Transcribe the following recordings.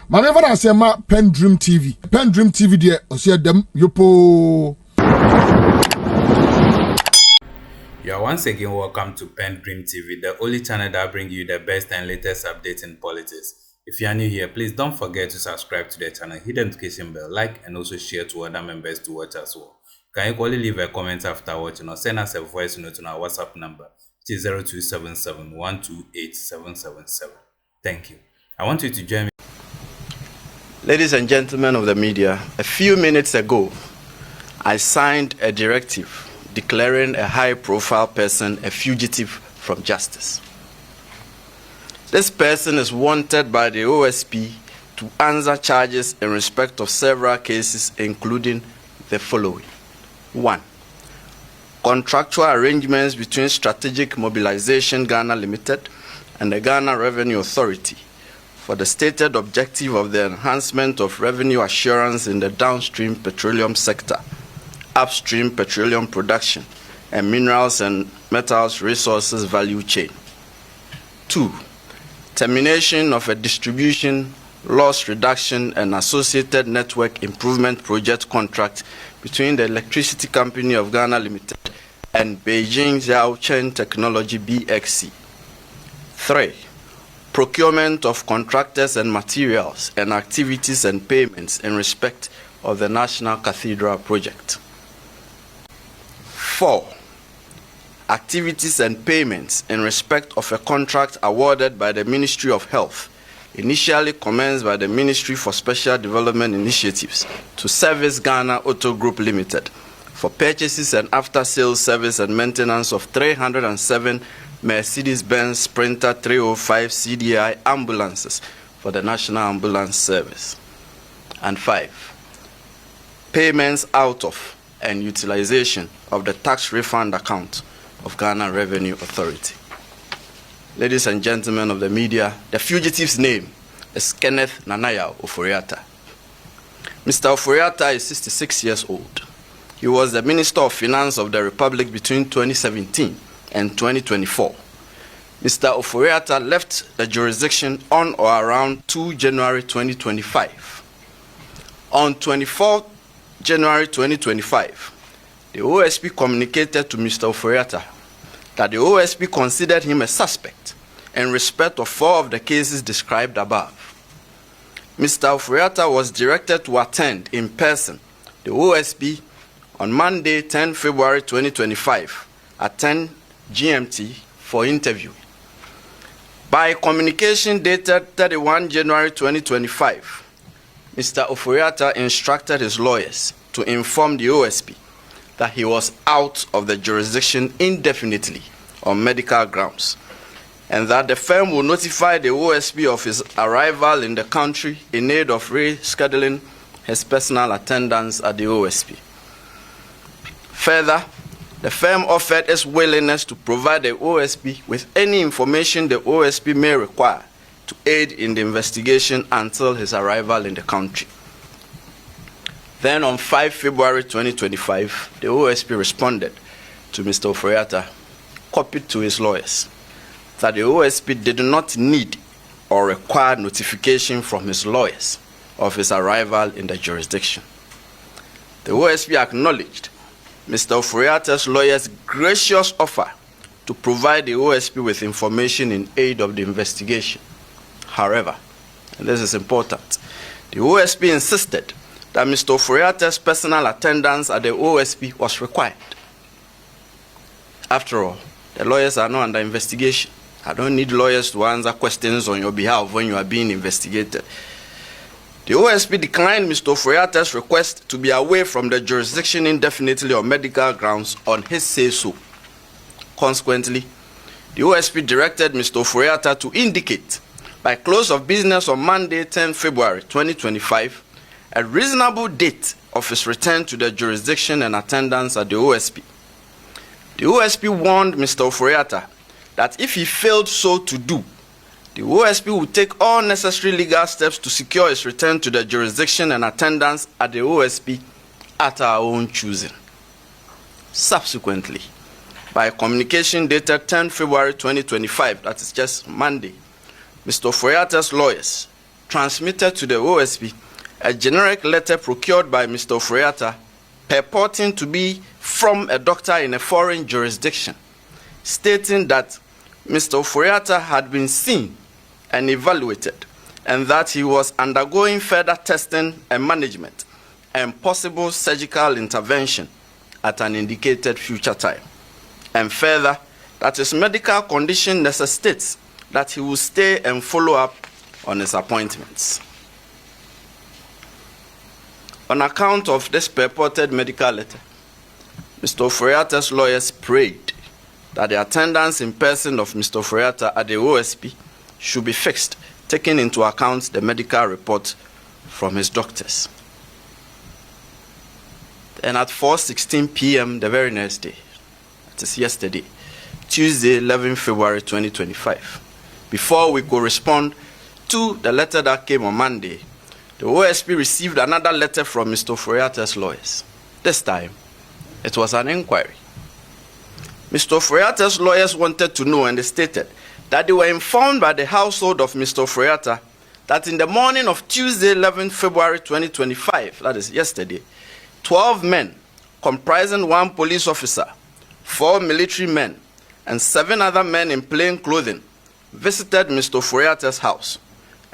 Maneva na sema PENDREAM TV. PENDREAM TV de osia dem yopo. You are once again welcome to PENDREAM TV, the only channel that brings you the best and latest updates in politics. If you are new here, please don't forget to subscribe to the channel, hit the notification bell, like, and also share to other members to watch as well. You can equally leave a comment after watching or send us a voice note on our WhatsApp number, which is 0277 128 777. Thank you. I want you to join me. Ladies and gentlemen of the media, a few minutes ago, I signed a directive declaring a high-profile person a fugitive from justice. This person is wanted by the OSP to answer charges in respect of several cases, including the following. 1. Contractual arrangements between Strategic Mobilization Ghana Limited and the Ghana Revenue Authority for the stated objective of the enhancement of revenue assurance in the downstream petroleum sector, upstream petroleum production, and minerals and metals resources value chain. 2. Termination of a distribution, loss reduction, and associated network improvement project contract between the Electricity Company of Ghana Limited and Beijing Xiaochen Technology BXC. 3. Procurement of contractors and materials and activities and payments in respect of the National Cathedral project. 4. Activities and payments in respect of a contract awarded by the Ministry of Health, initially commenced by the Ministry for Special Development Initiatives to Service Ghana Auto Group Limited for purchases and after-sales service and maintenance of 307 Mercedes-Benz Sprinter 305 CDI ambulances for the National Ambulance Service. And 5. Payments out of and utilization of the tax refund account of Ghana Revenue Authority. Ladies and gentlemen of the media, the fugitive's name is Kenneth Ofori-Atta. Mr. Ofori-Atta is 66 years old. He was the Minister of Finance of the Republic between 2017 and 2024. Mr. Ofori-Atta left the jurisdiction on or around 2 January 2025. On 24 January 2025, the OSP communicated to Mr. Ofori-Atta that the OSP considered him a suspect in respect of 4 of the cases described above. Mr. Ofori-Atta was directed to attend in person the OSP on Monday, 10 February 2025 at 10 GMT for interview. By communication dated 31 January 2025, Mr. Ofori-Atta instructed his lawyers to inform the OSP that he was out of the jurisdiction indefinitely on medical grounds, and that the firm will notify the OSP of his arrival in the country in aid of rescheduling his personal attendance at the OSP. Further, the firm offered its willingness to provide the OSP with any information the OSP may require to aid in the investigation until his arrival in the country. Then on 5 February 2025, the OSP responded to Mr. Ofori-Atta, copied to his lawyers, that the OSP did not need or require notification from his lawyers of his arrival in the jurisdiction. The OSP acknowledged Mr. Ofori-Atta's lawyers' gracious offer to provide the OSP with information in aid of the investigation. However, and this is important, the OSP insisted that Mr. Ofori-Atta's personal attendance at the OSP was required. After all, the lawyers are not under investigation. I don't need lawyers to answer questions on your behalf when you are being investigated. The OSP declined Mr. Ofori-Atta's request to be away from the jurisdiction indefinitely on medical grounds on his say-so. Consequently, the OSP directed Mr. Ofori-Atta to indicate by close of business on Monday, 10 February 2025, a reasonable date of his return to the jurisdiction and attendance at the OSP. The OSP warned Mr. Ofori-Atta that if he failed so to do, the OSP would take all necessary legal steps to secure his return to the jurisdiction and attendance at the OSP at our own choosing. Subsequently, by communication dated 10 February 2025, that is just Monday, Mr. Ofori-Atta's lawyers transmitted to the OSP a generic letter procured by Mr. Ofori-Atta purporting to be from a doctor in a foreign jurisdiction, stating that Mr. Ofori-Atta had been seen and evaluated and that he was undergoing further testing and management and possible surgical intervention at an indicated future time. And further, that his medical condition necessitates that he will stay and follow up on his appointments. On account of this purported medical letter, Mr. Ofori-Atta's lawyers prayed that the attendance in person of Mr. Ofori-Atta at the OSP should be fixed, taking into account the medical report from his doctors. And at 4:16 p.m. the very next day, that is yesterday, Tuesday, 11 February 2025, before we could respond to the letter that came on Monday, the OSP received another letter from Mr. Ofori-Atta's lawyers. This time, it was an inquiry. Mr. Ofori-Atta's lawyers wanted to know, and they stated that they were informed by the household of Mr. Ofori-Atta that in the morning of Tuesday, 11 February 2025, that is yesterday, 12 men, comprising 1 police officer, 4 military men, and 7 other men in plain clothing, visited Mr. Ofori-Atta's house,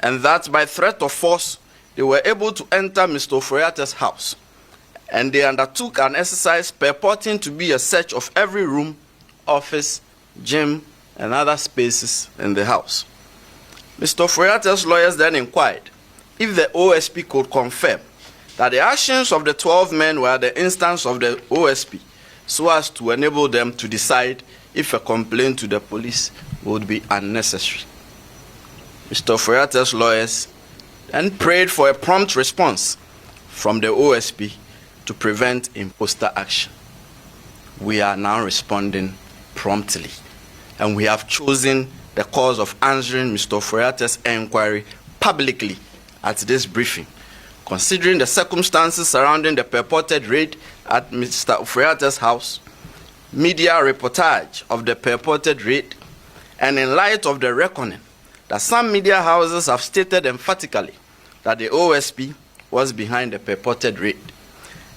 and that by threat of force, they were able to enter Mr. Ofori-Atta's house, and they undertook an exercise purporting to be a search of every room, office, gym, and other spaces in the house. Mr. Ofori-Atta's lawyers then inquired if the OSP could confirm that the actions of the 12 men were the instance of the OSP, so as to enable them to decide if a complaint to the police would be unnecessary. Mr. Ofori-Atta's lawyers then prayed for a prompt response from the OSP to prevent imposter action. We are now responding promptly, and we have chosen the course of answering Mr. Ofori-Atta's inquiry publicly at this briefing, considering the circumstances surrounding the purported raid at Mr. Ofori-Atta's house, media reportage of the purported raid, and in light of the reckoning that some media houses have stated emphatically that the OSP was behind the purported raid,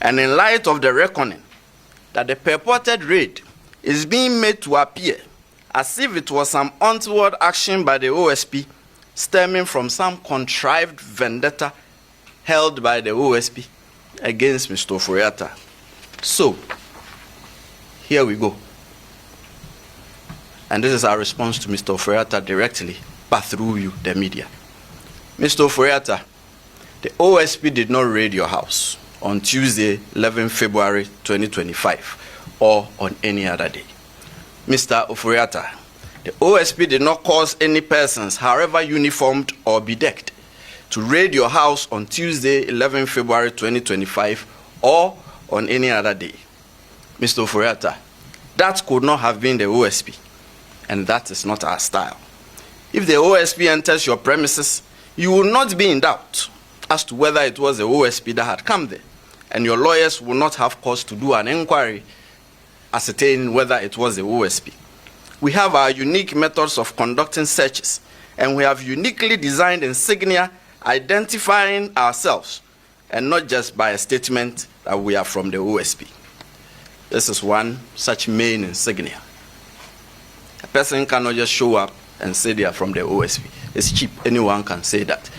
and in light of the reckoning that the purported raid is being made to appear as if it was some untoward action by the OSP stemming from some contrived vendetta held by the OSP against Mr. Ofori-Atta. So, here we go. And this is our response to Mr. Ofori-Atta directly, but through you, the media. Mr. Ofori-Atta, the OSP did not raid your house on Tuesday, 11 February 2025, or on any other day. Mr. Ofori-Atta, the OSP did not cause any persons, however uniformed or bedecked, to raid your house on Tuesday, 11 February 2025, or on any other day. Mr. Ofori-Atta, that could not have been the OSP, and that is not our style. If the OSP enters your premises, you will not be in doubt as to whether it was the OSP that had come there, and your lawyers will not have cause to do an inquiry ascertaining whether it was the OSP. We have our unique methods of conducting searches, and we have uniquely designed insignia identifying ourselves, and not just by a statement that we are from the OSP. This is one such main insignia. A person cannot just show up and say they are from the OSP. It's cheap. Anyone can say that.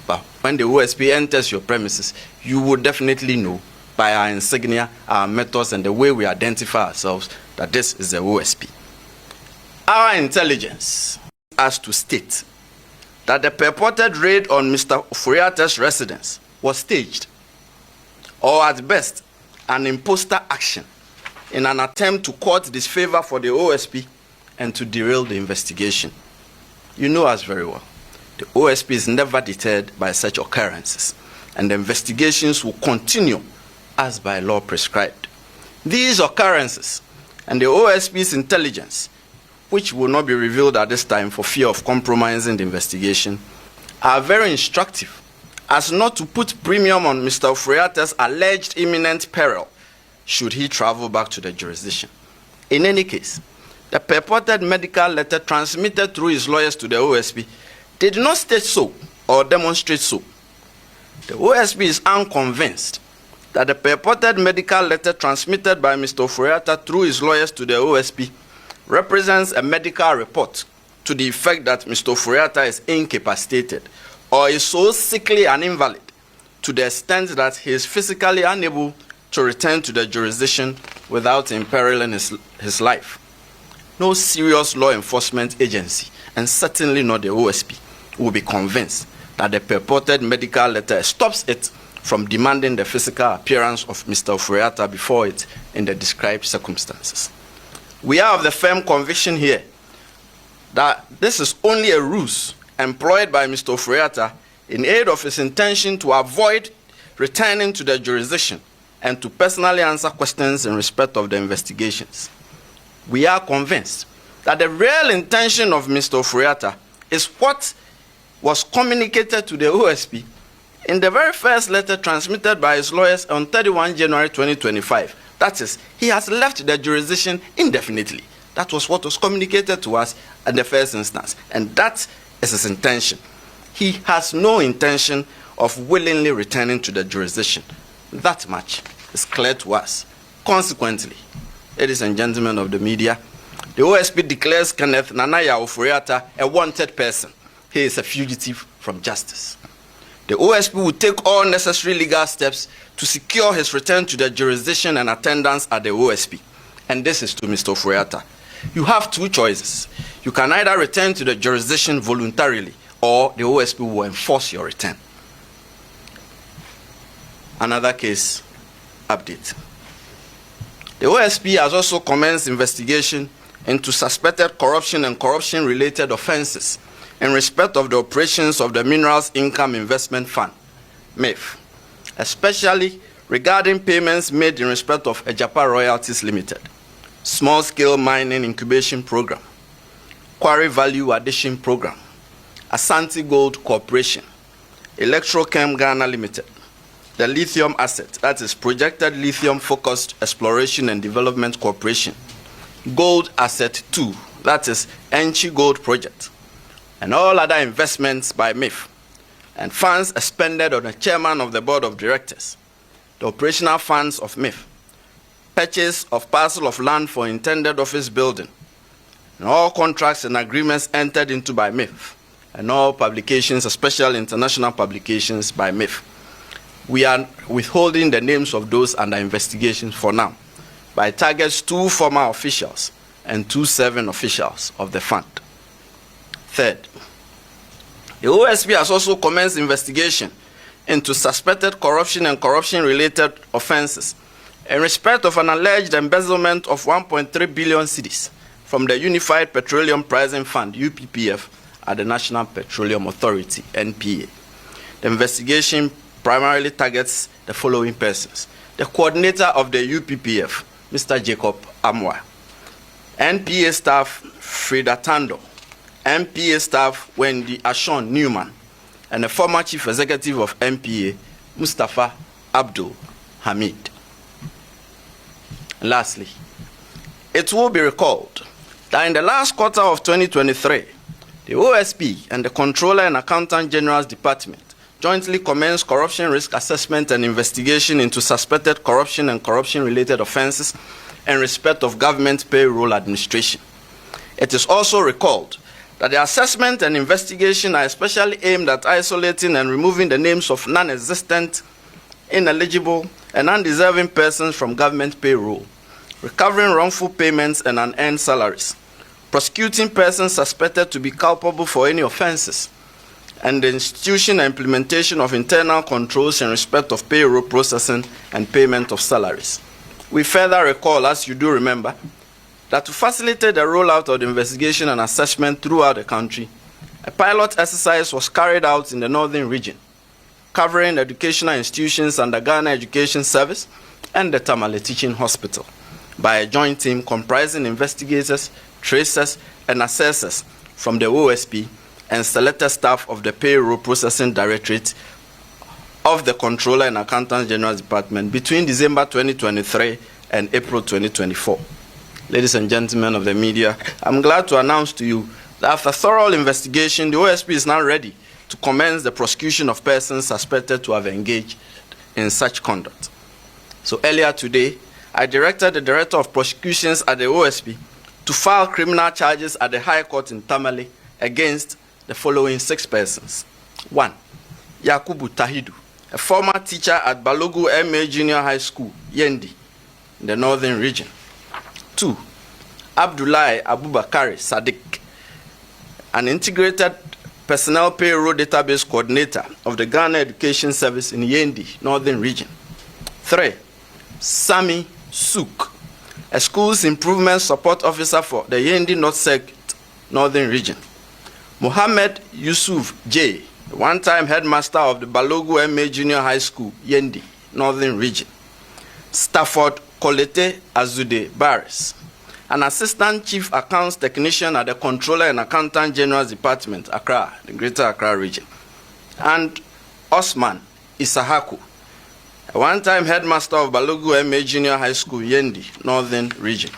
But when the OSP enters your premises, you will definitely know by our insignia, our methods, and the way we identify ourselves that this is the OSP. Our intelligence has to state that the purported raid on Mr. Ofori-Atta's residence was staged, or at best, an imposter action in an attempt to court disfavor for the OSP and to derail the investigation. You know us very well. The OSP is never deterred by such occurrences, and the investigations will continue as by law prescribed. These occurrences and the OSP's intelligence, which will not be revealed at this time for fear of compromising the investigation, are very instructive as not to put premium on Mr. Ofori-Atta's alleged imminent peril should he travel back to the jurisdiction. In any case, the purported medical letter transmitted through his lawyers to the OSP did not state so or demonstrate so. The OSP is unconvinced that the purported medical letter transmitted by Mr. Ofori-Atta through his lawyers to the OSP represents a medical report to the effect that Mr. Ofori-Atta is incapacitated or is so sickly and invalid to the extent that he is physically unable to return to the jurisdiction without imperiling his life. No serious law enforcement agency, and certainly not the OSP, will be convinced that the purported medical letter stops it from demanding the physical appearance of Mr. Ofori-Atta before it in the described circumstances. We are of the firm conviction here that this is only a ruse employed by Mr. Ofori-Atta in aid of his intention to avoid returning to the jurisdiction and to personally answer questions in respect of the investigations. We are convinced that the real intention of Mr. Ofori-Atta is what was communicated to the OSP in the very first letter transmitted by his lawyers on 31 January 2025. That is, he has left the jurisdiction indefinitely. That was what was communicated to us at the first instance, and that is his intention. He has no intention of willingly returning to the jurisdiction. That much is clear to us. Consequently, ladies and gentlemen of the media, the OSP declares Kenneth Ofori-Atta a wanted person. He is a fugitive from justice. The OSP will take all necessary legal steps to secure his return to the jurisdiction and attendance at the OSP. And this is to Mr. Ofori-Atta. You have two choices. You can either return to the jurisdiction voluntarily, or the OSP will enforce your return. Another case update. The OSP has also commenced investigation into suspected corruption and corruption-related offenses in respect of the operations of the Minerals Income Investment Fund, MIF, especially regarding payments made in respect of Agyabeng Royalties Limited, Small-Scale Mining Incubation Program, Quarry Value Addition Program, Asante Gold Corporation, Electrochem Ghana Limited, the Lithium Asset, that is Projected Lithium Focused Exploration and Development Corporation, Gold Asset 2, that is Enchi Gold Project, and all other investments by MIF, and funds expended on the chairman of the board of directors, the operational funds of MIF, purchase of parcel of land for intended office building, and all contracts and agreements entered into by MIF, and all publications, especially international publications by MIF. We are withholding the names of those under investigation for now, by targets 2 former officials and 2 serving officials of the fund. Third, the OSP has also commenced investigation into suspected corruption and corruption-related offenses in respect of an alleged embezzlement of 1.3 billion cedis from the Unified Petroleum Pricing Fund, UPPF, at the National Petroleum Authority, NPA. The investigation primarily targets the following persons: the coordinator of the UPPF, Mr. Jacob Amwa, NPA staff Frida Tando, NPA staff Wendy Ashon Newman, and the former chief executive of NPA, Mustafa Abdul Hamid. Lastly, it will be recalled that in the last quarter of 2023, the OSP and the Controller and Accountant General's Department jointly commenced corruption risk assessment and investigation into suspected corruption and corruption-related offenses in respect of government payroll administration. It is also recalled that the assessment and investigation are especially aimed at isolating and removing the names of non-existent, ineligible, and undeserving persons from government payroll, recovering wrongful payments and unearned salaries, prosecuting persons suspected to be culpable for any offenses, and the institution and implementation of internal controls in respect of payroll processing and payment of salaries. We further recall, as you do remember, that to facilitate the rollout of the investigation and assessment throughout the country, a pilot exercise was carried out in the northern region, covering educational institutions under Ghana Education Service and the Tamale Teaching Hospital, by a joint team comprising investigators, tracers, and assessors from the OSP and selected staff of the Payroll Processing Directorate of the Controller and Accountant General's Department between December 2023 and April 2024. Ladies and gentlemen of the media, I'm glad to announce to you that after thorough investigation, the OSP is now ready to commence the prosecution of persons suspected to have engaged in such conduct. So earlier today, I directed the Director of Prosecutions at the OSP to file criminal charges at the High Court in Tamale against the following 6 persons. 1. Yakubu Tahidu, a former teacher at Balogu MA Junior High School, Yendi, in the Northern Region. 2. Abdullahi Abubakari Sadiq, an integrated personnel payroll database coordinator of the Ghana Education Service in Yendi, Northern Region. 3. Sami Suk, a schools improvement support officer for the Yendi North Circuit, Northern Region. Mohammed Yusuf J, one-time headmaster of the Balogu MA Junior High School, Yendi, Northern Region. Stafford Kolete Azude Barris, an assistant chief accounts technician at the Controller and Accountant General's Department, Accra, the Greater Accra Region. And Osman Isahaku, a one-time headmaster of Balogu MA Junior High School, Yendi, Northern Region.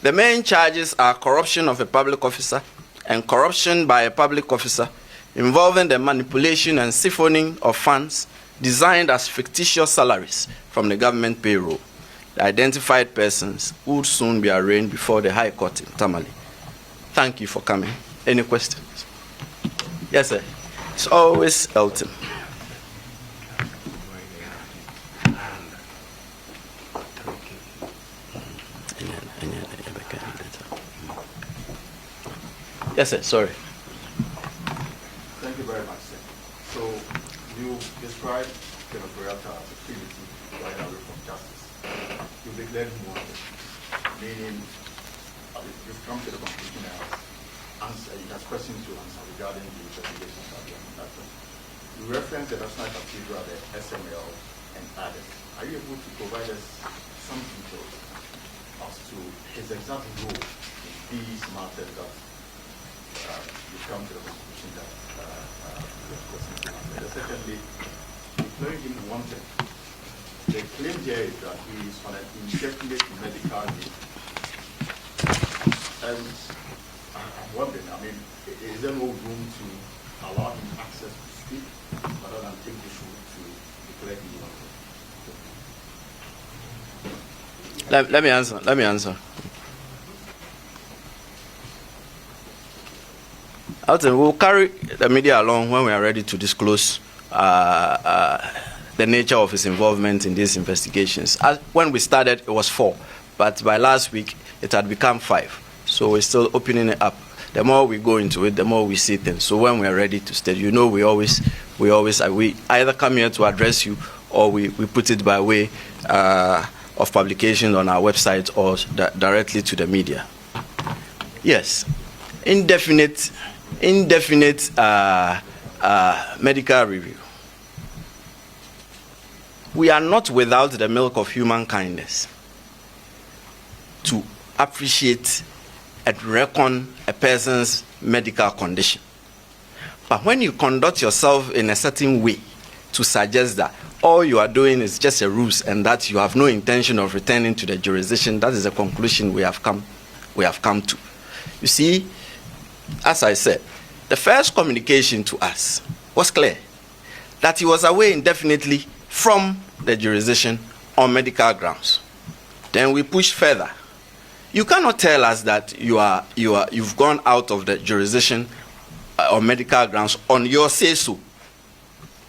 The main charges are corruption of a public officer and corruption by a public officer involving the manipulation and siphoning of funds designed as fictitious salaries from the government payroll. The identified persons would soon be arraigned before the High Court in Tamale. Thank you for coming. Any questions? Yes, sir. It's always Elton. Yes, sir. Sorry. Thank you very much, sir. So you described Kenneth Ofori-Atta's activity right away from justice. You declared him wanted, meaning you've come to the conclusion he has questions to answer regarding the investigations that you have conducted. You referenced the National Cathedral, the SML, and others. Are you able to provide us some details as to his exact role in these matters that you come to the conclusion that you have questions to answer? Secondly, declaring him wanted. The claim here is that he is on an indefinite medical leave. And I'm wondering, is there no room to allow him access to speak rather than take this route to declare him wanted? Let me answer. Elton, we'll carry the media along when we are ready to disclose the nature of his involvement in these investigations. When we started, it was 4, but by last week, it had become 5. So we're still opening it up. The more we go into it, the more we see things. So when we're ready to state, we either come here to address you, or we put it by way of publication on our website or directly to the media. Yes, indefinite medical review. We are not without the milk of human kindness to appreciate and reckon a person's medical condition. But when you conduct yourself in a certain way to suggest that all you are doing is just a ruse and that you have no intention of returning to the jurisdiction, that is the conclusion we have come to. You see, as I said, the first communication to us was clear, that he was away indefinitely from the jurisdiction on medical grounds. Then we pushed further. You cannot tell us that you've gone out of the jurisdiction on medical grounds on your say-so.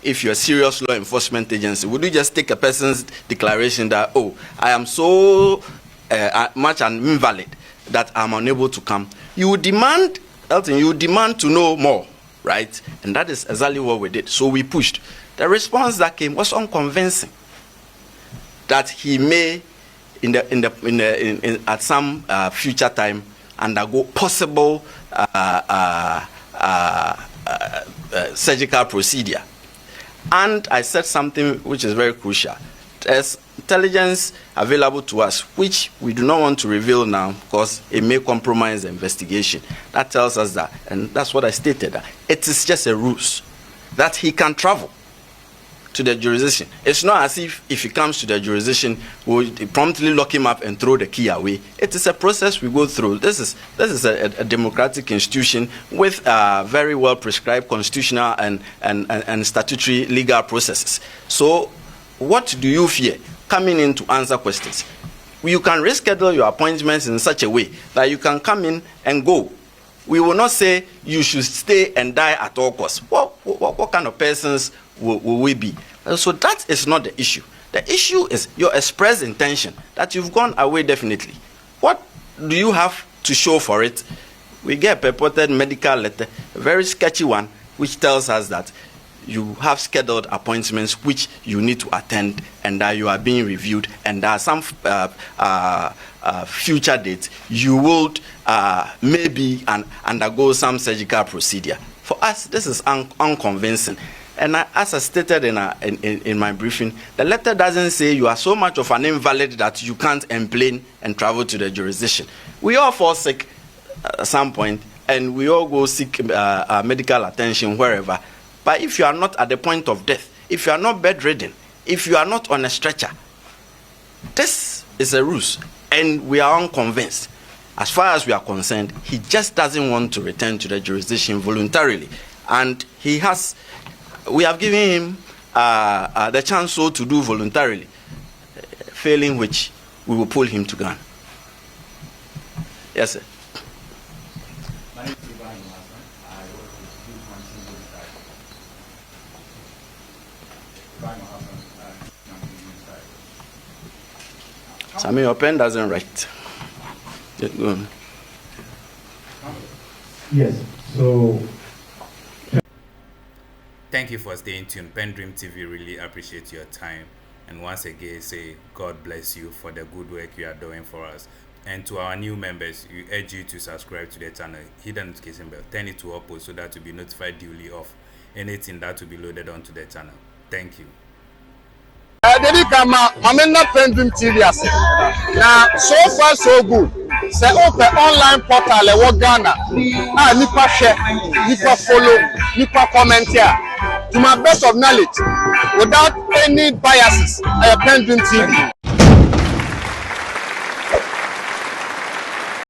If you're a serious law enforcement agency, would you just take a person's declaration that, oh, I am so much an invalid that I'm unable to come? You would demand, Elton, you would demand to know more, right? And that is exactly what we did. So we pushed. The response that came was unconvincing. That he may, at some future time, undergo possible surgical procedure. And I said something which is very crucial. There's intelligence available to us, which we do not want to reveal now because it may compromise the investigation. That tells us that, and that's what I stated, that it is just a ruse, that he can travel to the jurisdiction. It's not as if he comes to the jurisdiction, we'll promptly lock him up and throw the key away. It is a process we go through. This is a democratic institution with very well prescribed constitutional and statutory legal processes. So what do you fear coming in to answer questions? You can reschedule your appointments in such a way that you can come in and go. We will not say you should stay and die at all costs. What kind of persons will we be? So that is not the issue. The issue is your express intention that you've gone away definitely. What do you have to show for it? We get a purported medical letter, a very sketchy one, which tells us that you have scheduled appointments which you need to attend and that you are being reviewed, and there are some future dates you would maybe undergo some surgical procedure. For us, this is unconvincing. And as I stated in my briefing, the letter doesn't say you are so much of an invalid that you can't complain and travel to the jurisdiction. We all fall sick at some point, and we all go seek medical attention wherever. But if you are not at the point of death, if you are not bedridden, if you are not on a stretcher, this is a ruse, and we are unconvinced. As far as we are concerned, he just doesn't want to return to the jurisdiction voluntarily, and we have given him the chance so to do voluntarily, failing which we will pull him to Ghana. Yes, sir. I mean, your pen doesn't write. Go on. Yes, so. Thank you for staying tuned. PENDREAM TV really appreciate your time. And once again, say God bless you for the good work you are doing for us. And to our new members, we urge you to subscribe to the channel, hit the notification bell, turn it to all so that you'll be notified duly of anything that will be loaded onto the channel. Thank you. Dedi kama mamena PENDREAM TV ase. Na so far so good. Say open online portal e wo Ghana. Nipa share, nipa follow, nipa comment here. To my best of knowledge, without any biases, PENDREAM TV.